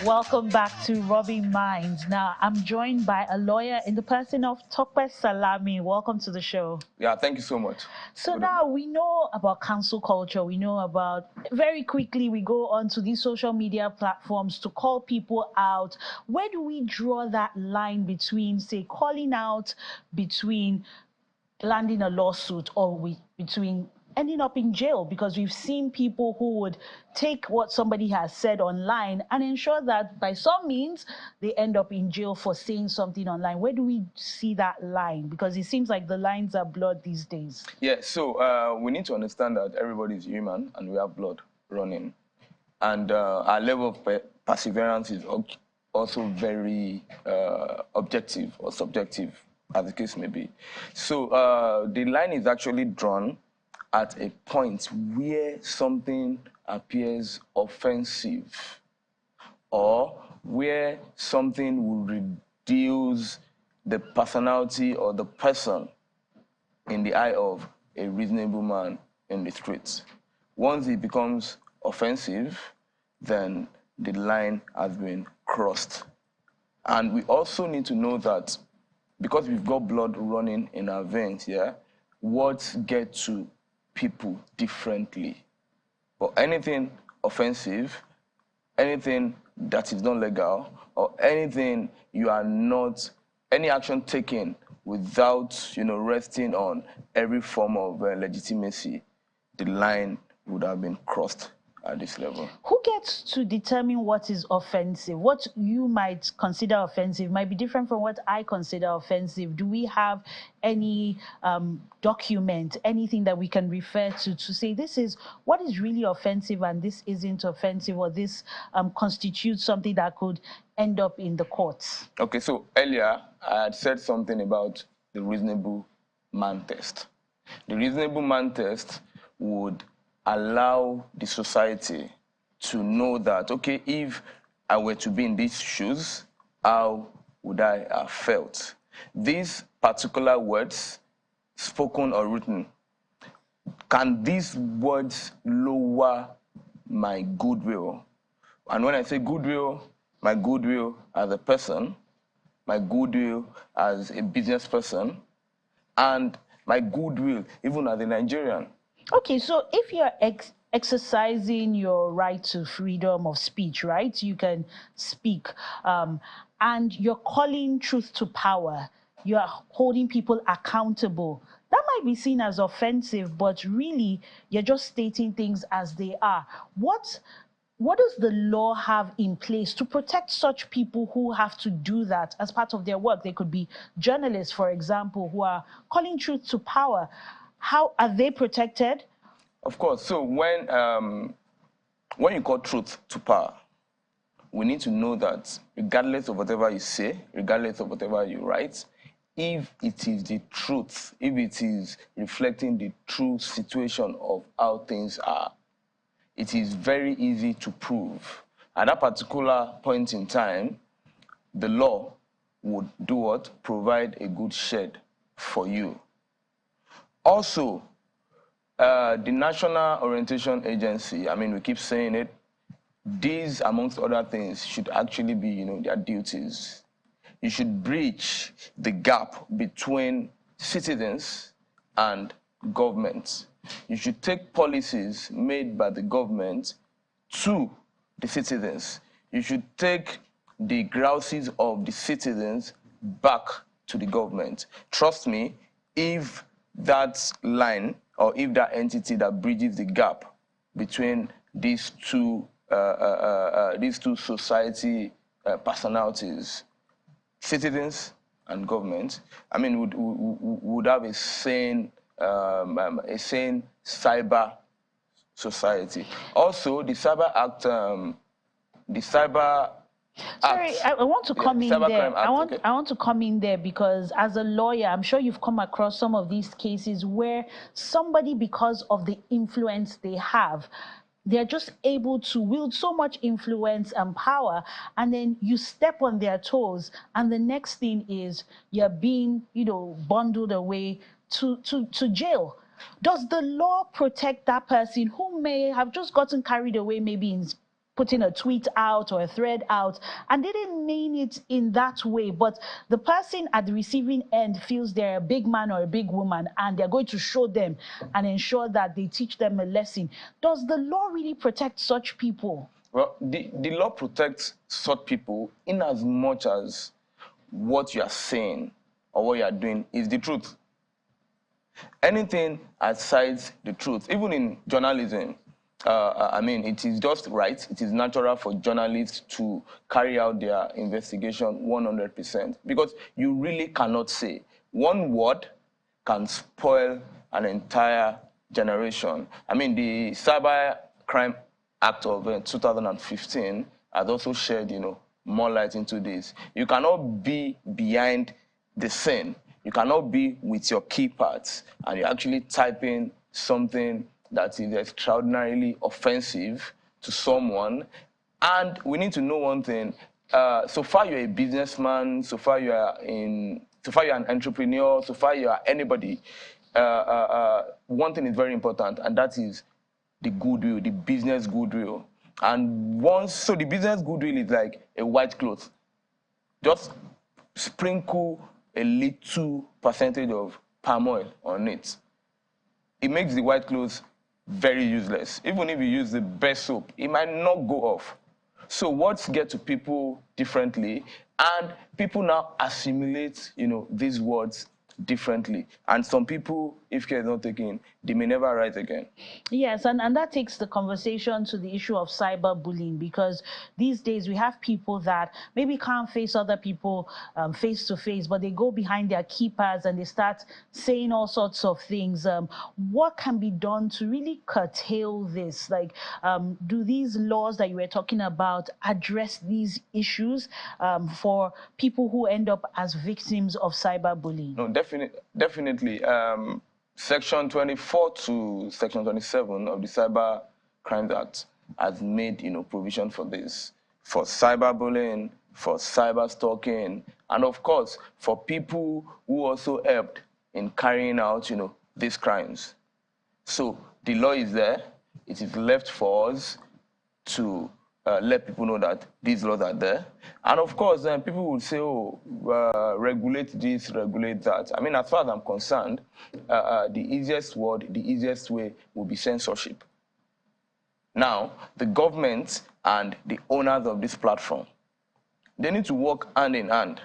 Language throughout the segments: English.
Welcome back to Rubbin Minds. Now, I'm joined by a lawyer in the person of Tope Salami. Welcome to the show. Yeah, thank you so much. So now we know about cancel culture. We know about, very quickly, we go on to these social media platforms to call people out. Where do we draw that line between, say, calling out, between landing a lawsuit, or between ending up in jail? Because we've seen people who would take what somebody has said online and ensure that by some means they end up in jail for saying something online. Where do we see that line? Because it seems like the lines are blurred these days. Yeah, so we need to understand that everybody is human and we have blood running. And our level of perseverance is also very objective or subjective, as the case may be. So the line is actually drawn at a point where something appears offensive or where something will reduce the personality or the person in the eye of a reasonable man in the streets. Once it becomes offensive, then the line has been crossed. And we also need to know that because we've got blood running in our veins, yeah, words get to people differently. But anything offensive, anything that is not legal, or anything you are not, any action taken without, resting on every form of legitimacy, the line would have been crossed at this level. Who gets to determine what is offensive? What you might consider offensive might be different from what I consider offensive. Do we have any document, anything that we can refer to say this is what is really offensive and this isn't offensive, or this constitutes something that could end up in the courts? Okay, so earlier I had said something about the reasonable man test. The reasonable man test would allow the society to know that, okay, if I were to be in these shoes, how would I have felt? These particular words, spoken or written, can these words lower my goodwill? And when I say goodwill, my goodwill as a person, my goodwill as a business person, and my goodwill even as a Nigerian. Okay, so if you're exercising your right to freedom of speech, right? You can speak, and you're calling truth to power. You're holding people accountable. That might be seen as offensive, but really, you're just stating things as they are. What does the law have in place to protect such people who have to do that as part of their work? They could be journalists, for example, who are calling truth to power. How are they protected? Of course. So when you call truth to power, we need to know that regardless of whatever you say, regardless of whatever you write, if it is the truth, if it is reflecting the true situation of how things are, it is very easy to prove. At that particular point in time, the law would do what? Provide a good shed for you. Also, the National Orientation Agency, I mean, we keep saying it, these, amongst other things, should actually be, their duties. You should bridge the gap between citizens and government. You should take policies made by the government to the citizens. You should take the grouses of the citizens back to the government. Trust me, if that line or if that entity that bridges the gap between these two society personalities, citizens and government, I mean, would have a sane cyber society. Also, the Cyber Act, Sorry, I want to come in there. I want to come in there because as a lawyer, I'm sure you've come across some of these cases where somebody, because of the influence they have, they're just able to wield so much influence and power, and then you step on their toes, and the next thing is you're being, bundled away to jail. Does the law protect that person who may have just gotten carried away, maybe in putting a tweet out or a thread out, and they didn't mean it in that way, but the person at the receiving end feels they're a big man or a big woman, and they're going to show them and ensure that they teach them a lesson. Does the law really protect such people? Well, the law protects such people in as much as what you are saying or what you are doing is the truth. Anything aside the truth, even in journalism, I mean, it is just right. It is natural for journalists to carry out their investigation 100%, because you really cannot say one word can spoil an entire generation. I mean, the Cyber Crime Act of 2015 has also shed, more light into this. You cannot be behind the scene. You cannot be with your keypads and you're actually typing something that is extraordinarily offensive to someone. And we need to know one thing. So far you're a businessman, so far you're an entrepreneur, so far you're anybody. One thing is very important, and that is the goodwill, the business goodwill. And so the business goodwill is like a white cloth. Just sprinkle a little percentage of palm oil on it. It makes the white clothes very useless. Even if you use the best soap, it might not go off. So words get to people differently, and people now assimilate, these words differently. And some people, if care is not taken, they may never write again. Yes, and that takes the conversation to the issue of cyberbullying, because these days we have people that maybe can't face other people face to face, but they go behind their keypads and they start saying all sorts of things. What can be done to really curtail this? Like, do these laws that you were talking about address these issues for people who end up as victims of cyberbullying? No, definitely. Section 24 to Section 27 of the Cyber Crimes Act has made, provision for this, for cyberbullying, for cyber stalking, and of course, for people who also helped in carrying out, these crimes. So the law is there. It is left for us to let people know that these laws are there. And of course, then people will say, regulate this, regulate that. I mean, as far as I'm concerned, the easiest word, the easiest way will be censorship. Now, the government and the owners of this platform, they need to work hand in hand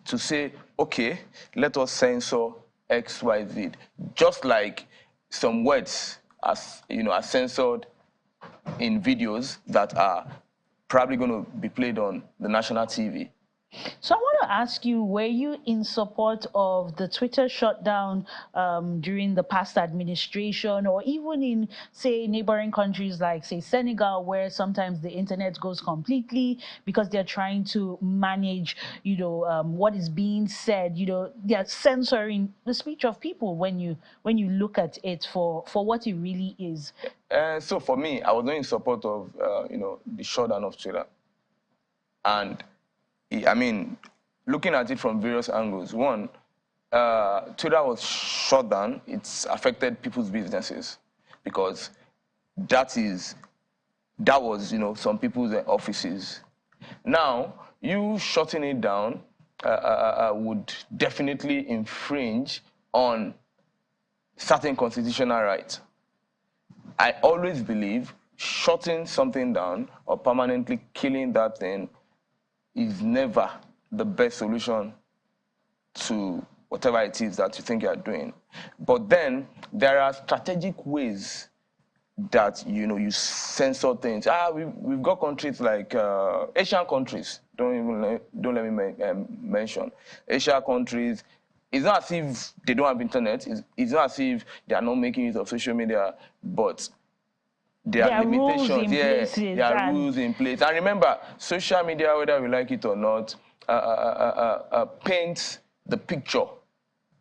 to say, okay, let us censor X, Y, Z. Just like some words are censored in videos that are probably going to be played on the national TV. So I want to ask you, were you in support of the Twitter shutdown during the past administration, or even in, say, neighboring countries like, say, Senegal, where sometimes the internet goes completely because they're trying to manage, what is being said, they're censoring the speech of people when you look at it for what it really is? So for me, I was not in support of, the shutdown of Twitter. And I mean, looking at it from various angles. One, Twitter was shut down. It's affected people's businesses because that was, some people's offices. Now, you shutting it down would definitely infringe on certain constitutional rights. I always believe shutting something down or permanently killing that thing is never the best solution to whatever it is that you think you are doing. But then there are strategic ways that you censor things. We've got countries like Asian countries. Don't let me mention Asian countries. It's not as if they don't have internet. It's not as if they are not making use of social media, but there are limitations. There are rules in place. And remember, social media, whether we like it or not, paints the picture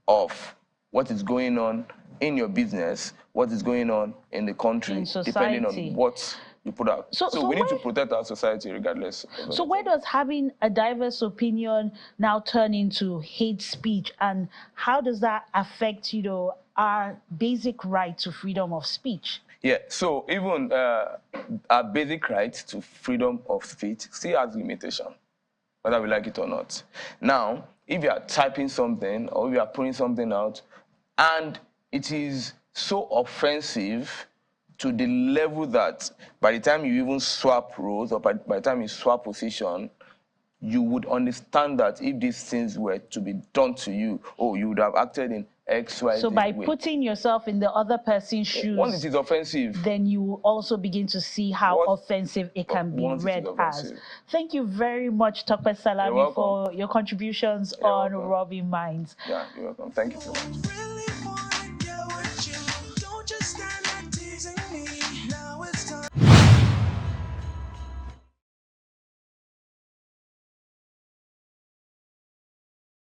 of what is going on in your business, what is going on in the country, depending on what you put out. So we need to protect our society regardless. So where does having a diverse opinion now turn into hate speech, and how does that affect, our basic right to freedom of speech? Yeah, so even our basic right to freedom of speech still has limitation, whether we like it or not. Now, if you are typing something or if you are putting something out and it is so offensive to the level that by the time you even swap roles or by the time you swap position, you would understand that if these things were to be done to you, oh, you would have acted in X, Y, So Z by way. putting yourself in the other person's shoes, Once it is offensive, then you will also begin to see how offensive it can be read as. Thank you very much, Tope Salami, for your contributions on Rubbin Minds. Yeah, you're welcome. Thank you so much.